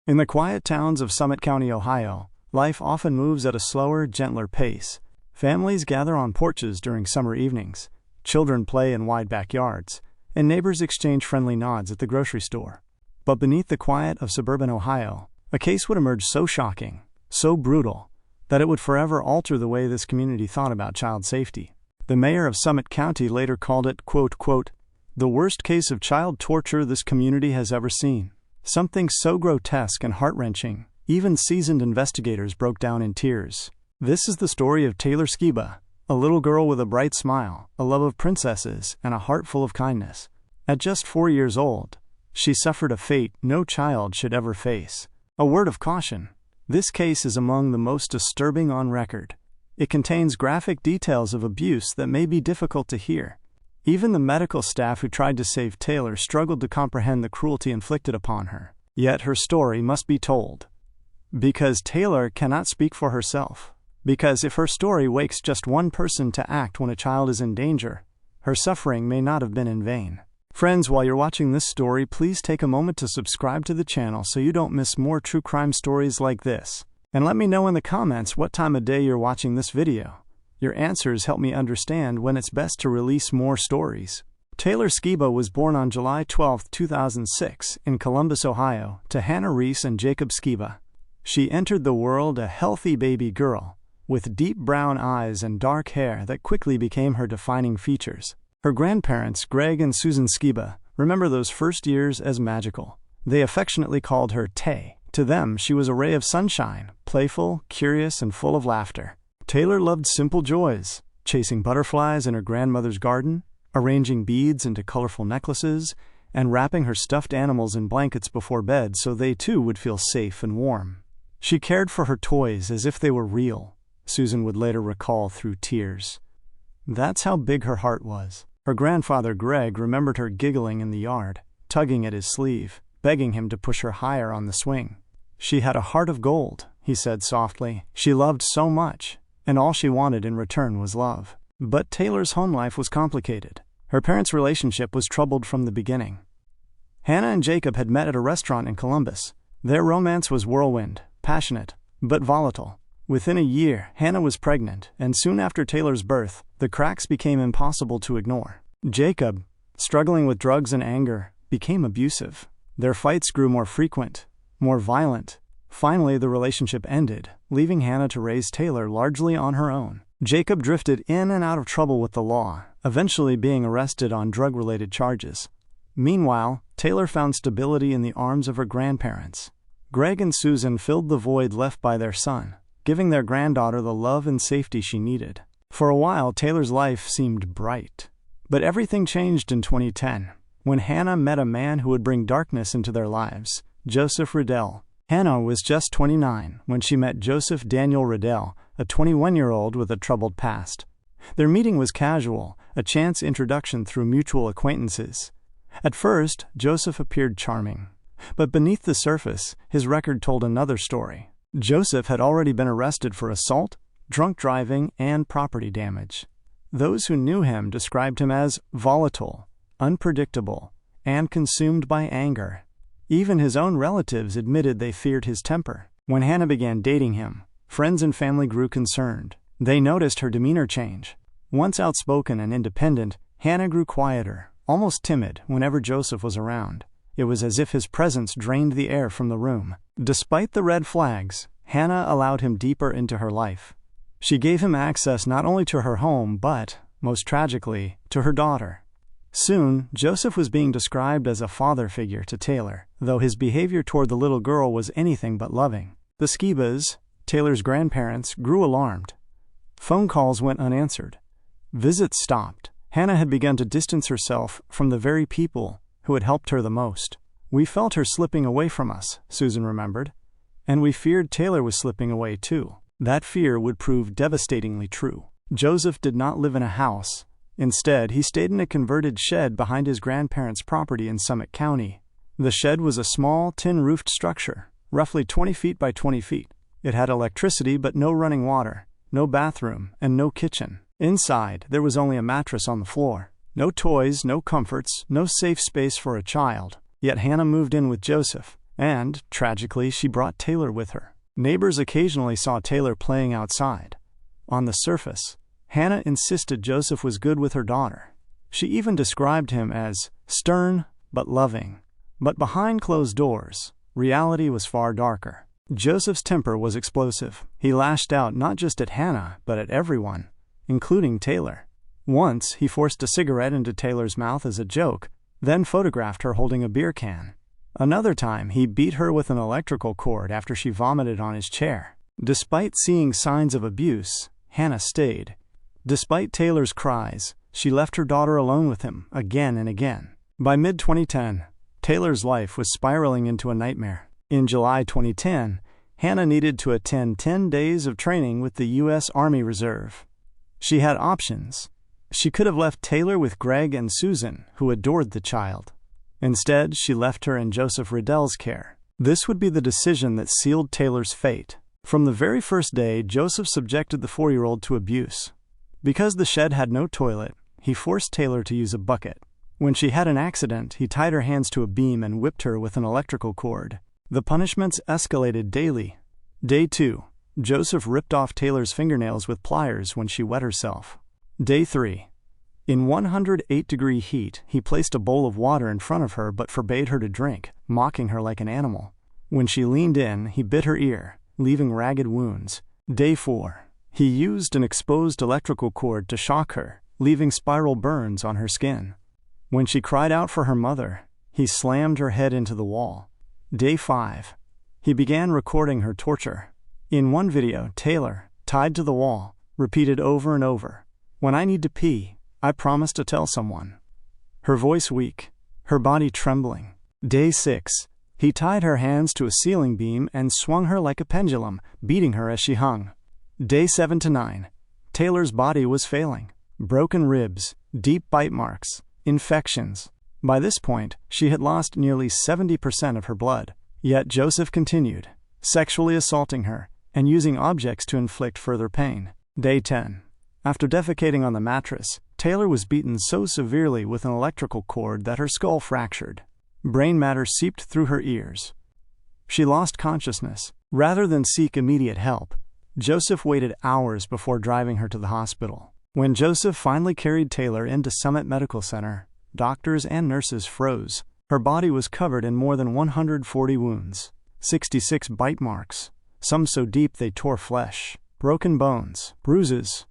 In the quiet towns of Summit County, Ohio, life often moves at a slower, gentler pace. Families gather on porches during summer evenings, children play in wide backyards, and neighbors exchange friendly nods at the grocery store. But beneath the quiet of suburban Ohio, a case would emerge so shocking, so brutal, that it would forever alter the way this community thought about child safety. The mayor of Summit County later called it, quote, "the worst case of child torture this community has ever seen." Something so grotesque and heart-wrenching, even seasoned investigators broke down in tears. This is the story of Taylor Skiba, a little girl with a bright smile, a love of princesses, and a heart full of kindness. At just 4 years old, she suffered a fate no child should ever face. A word of caution: this case is among the most disturbing on record. It contains graphic details of abuse that may be difficult to hear. Even the medical staff who tried to save Taylor struggled to comprehend the cruelty inflicted upon her. Yet her story must be told. Because Taylor cannot speak for herself. Because if her story wakes just one person to act when a child is in danger, her suffering may not have been in vain. Friends, while you're watching this story, please take a moment to subscribe to the channel so you don't miss more true crime stories like this. And let me know in the comments what time of day you're watching this video. Your answers help me understand when it's best to release more stories. Taylor Skiba was born on July 12, 2006, in Columbus, Ohio, to Hannah Reese and Jacob Skiba. She entered the world a healthy baby girl, with deep brown eyes and dark hair that quickly became her defining features. Her grandparents, Greg and Susan Skiba, remember those first years as magical. They affectionately called her Tay. To them, she was a ray of sunshine, playful, curious, and full of laughter. Taylor loved simple joys, chasing butterflies in her grandmother's garden, arranging beads into colorful necklaces, and wrapping her stuffed animals in blankets before bed so they too would feel safe and warm. She cared for her toys as if they were real, Susan would later recall through tears. That's how big her heart was. Her grandfather Greg remembered her giggling in the yard, tugging at his sleeve, begging him to push her higher on the swing. "She had a heart of gold," he said softly. "She loved so much, and all she wanted in return was love." But Taylor's home life was complicated. Her parents' relationship was troubled from the beginning. Hannah and Jacob had met at a restaurant in Columbus. Their romance was whirlwind, passionate, but volatile. Within a year, Hannah was pregnant, and soon after Taylor's birth, the cracks became impossible to ignore. Jacob, struggling with drugs and anger, became abusive. Their fights grew more frequent, more violent. Finally, the relationship ended, leaving Hannah to raise Taylor largely on her own. Jacob drifted in and out of trouble with the law, eventually being arrested on drug-related charges. Meanwhile, Taylor found stability in the arms of her grandparents. Greg and Susan filled the void left by their son, giving their granddaughter the love and safety she needed. For a while, Taylor's life seemed bright. But everything changed in 2010, when Hannah met a man who would bring darkness into their lives, Joseph Riddell. Hannah was just 29 when she met Joseph Daniel Riddell, a 21-year-old with a troubled past. Their meeting was casual, a chance introduction through mutual acquaintances. At first, Joseph appeared charming. But beneath the surface, his record told another story. Joseph had already been arrested for assault, drunk driving, and property damage. Those who knew him described him as volatile, unpredictable, and consumed by anger. Even his own relatives admitted they feared his temper. When Hannah began dating him, friends and family grew concerned. They noticed her demeanor change. Once outspoken and independent, Hannah grew quieter, almost timid whenever Joseph was around. It was as if his presence drained the air from the room. Despite the red flags, Hannah allowed him deeper into her life. She gave him access not only to her home, but, most tragically, to her daughter. Soon, Joseph was being described as a father figure to Taylor, though his behavior toward the little girl was anything but loving. The Skibas, Taylor's grandparents, grew alarmed. Phone calls went unanswered. Visits stopped. Hannah had begun to distance herself from the very people who had helped her the most. "We felt her slipping away from us," Susan remembered, "and we feared Taylor was slipping away too." That fear would prove devastatingly true. Joseph did not live in a house. Instead, he stayed in a converted shed behind his grandparents' property in Summit County. The shed was a small, tin-roofed structure, roughly 20 feet by 20 feet. It had electricity but no running water, no bathroom, and no kitchen. Inside, there was only a mattress on the floor. No toys, no comforts, no safe space for a child. Yet Hannah moved in with Joseph, And, tragically, she brought Taylor with her. Neighbors occasionally saw Taylor playing outside. On the surface, Hannah insisted Joseph was good with her daughter. She even described him as stern but loving. But behind closed doors, reality was far darker. Joseph's temper was explosive. He lashed out not just at Hannah, but at everyone, including Taylor. Once, he forced a cigarette into Taylor's mouth as a joke, then photographed her holding a beer can. Another time, he beat her with an electrical cord after she vomited on his chair. Despite seeing signs of abuse, Hannah stayed. Despite Taylor's cries, she left her daughter alone with him again and again. By mid-2010, Taylor's life was spiraling into a nightmare. In July 2010, Hannah needed to attend 10 days of training with the U.S. Army Reserve. She had options. She could have left Taylor with Greg and Susan, who adored the child. Instead, she left her in Joseph Riddell's care. This would be the decision that sealed Taylor's fate. From the very first day, Joseph subjected the 4-year-old to abuse. Because the shed had no toilet, he forced Taylor to use a bucket. When she had an accident, he tied her hands to a beam and whipped her with an electrical cord. The punishments escalated daily. Day 2, Joseph ripped off Taylor's fingernails with pliers when she wet herself. Day 3. In 108-degree heat, he placed a bowl of water in front of her but forbade her to drink, mocking her like an animal. When she leaned in, he bit her ear, leaving ragged wounds. Day 4. He used an exposed electrical cord to shock her, leaving spiral burns on her skin. When she cried out for her mother, he slammed her head into the wall. Day 5. He began recording her torture. In one video, Taylor, tied to the wall, repeated over and over, "When I need to pee, I promise to tell someone." Her voice weak, her body trembling. Day 6. He tied her hands to a ceiling beam and swung her like a pendulum, beating her as she hung. Day 7 to 9. Taylor's body was failing. Broken ribs, deep bite marks, infections. By this point, she had lost nearly 70% of her blood. Yet Joseph continued, sexually assaulting her and using objects to inflict further pain. Day 10. After defecating on the mattress, Taylor was beaten so severely with an electrical cord that her skull fractured. Brain matter seeped through her ears. She lost consciousness. Rather than seek immediate help, Joseph waited hours before driving her to the hospital. When Joseph finally carried Taylor into Summit Medical Center, doctors and nurses froze. Her body was covered in more than 140 wounds, 66 bite marks, some so deep they tore flesh, broken bones, bruises,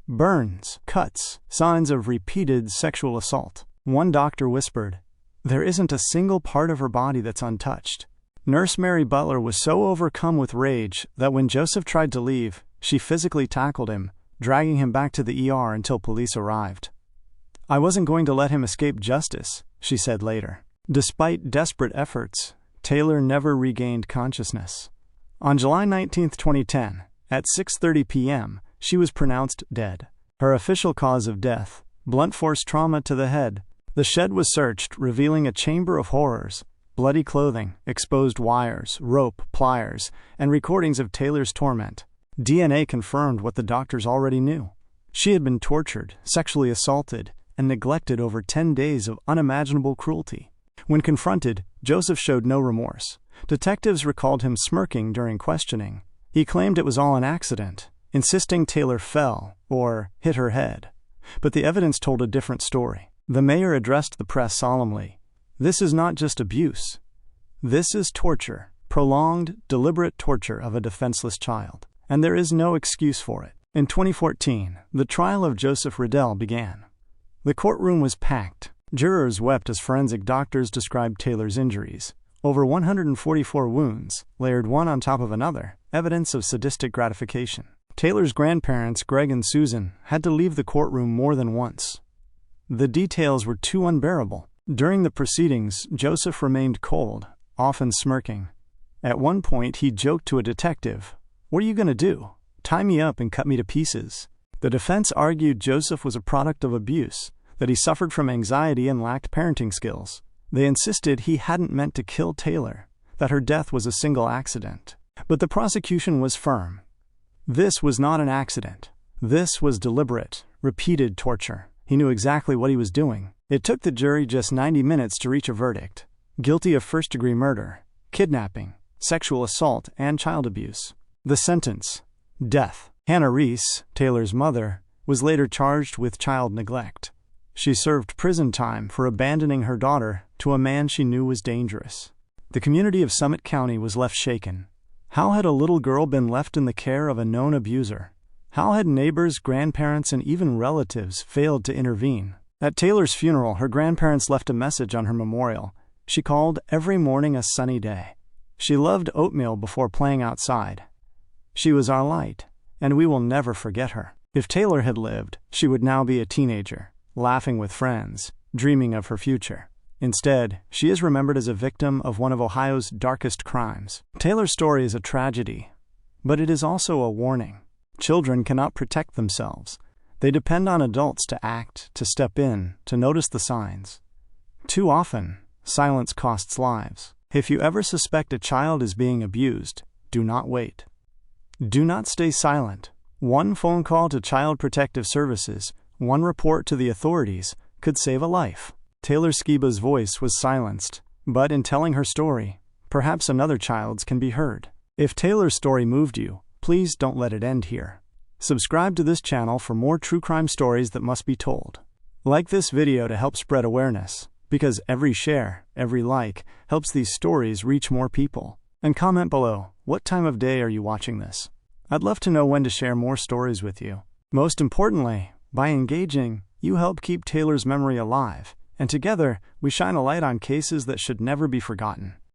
burns, cuts, signs of repeated sexual assault. One doctor whispered, "There isn't a single part of her body that's untouched." Nurse Mary Butler was so overcome with rage that when Joseph tried to leave, she physically tackled him, dragging him back to the ER until police arrived. "I wasn't going to let him escape justice," she said later. Despite desperate efforts, Taylor never regained consciousness. On July 19, 2010, at 6:30 p.m., she was pronounced dead. Her official cause of death, blunt force trauma to the head. The shed was searched, revealing a chamber of horrors, bloody clothing, exposed wires, rope, pliers, and recordings of Taylor's torment. DNA confirmed what the doctors already knew. She had been tortured, sexually assaulted, and neglected over 10 days of unimaginable cruelty. When confronted, Joseph showed no remorse. Detectives recalled him smirking during questioning. He claimed it was all an accident, insisting Taylor fell or hit her head. But the evidence told a different story. The mayor addressed the press solemnly. "This is not just abuse. This is torture, prolonged, deliberate torture of a defenseless child, and there is no excuse for it." In 2014, the trial of Joseph Riddell began. The courtroom was packed. Jurors wept as forensic doctors described Taylor's injuries. Over 144 wounds, layered one on top of another, evidence of sadistic gratification. Taylor's grandparents, Greg and Susan, had to leave the courtroom more than once. The details were too unbearable. During the proceedings, Joseph remained cold, often smirking. At one point, he joked to a detective, "What are you going to do? Tie me up and cut me to pieces." The defense argued Joseph was a product of abuse, that he suffered from anxiety and lacked parenting skills. They insisted he hadn't meant to kill Taylor, that her death was a single accident. But the prosecution was firm. This was not an accident. This was deliberate, repeated torture. He knew exactly what he was doing. It took the jury just 90 minutes to reach a verdict. Guilty of first-degree murder, kidnapping, sexual assault, and child abuse. The sentence: death. Hannah Reese, Taylor's mother, was later charged with child neglect. She served prison time for abandoning her daughter to a man she knew was dangerous. The community of Summit County was left shaken. How had a little girl been left in the care of a known abuser? How had neighbors, grandparents, and even relatives failed to intervene? At Taylor's funeral, her grandparents left a message on her memorial. She called every morning a sunny day. She loved oatmeal before playing outside. She was our light, and we will never forget her. If Taylor had lived, she would now be a teenager, laughing with friends, dreaming of her future. Instead, she is remembered as a victim of one of Ohio's darkest crimes. Taylor's story is a tragedy, but it is also a warning. Children cannot protect themselves. They depend on adults to act, to step in, to notice the signs. Too often, silence costs lives. If you ever suspect a child is being abused, do not wait. Do not stay silent. One phone call to Child Protective Services, one report to the authorities, could save a life. Taylor Skiba's voice was silenced, but in telling her story, perhaps another child's can be heard. If Taylor's story moved you, please don't let it end here. Subscribe to this channel for more true crime stories that must be told. Like this video to help spread awareness, because every share, every like, helps these stories reach more people. And comment below, what time of day are you watching this? I'd love to know when to share more stories with you. Most importantly, by engaging, you help keep Taylor's memory alive, and together, we shine a light on cases that should never be forgotten.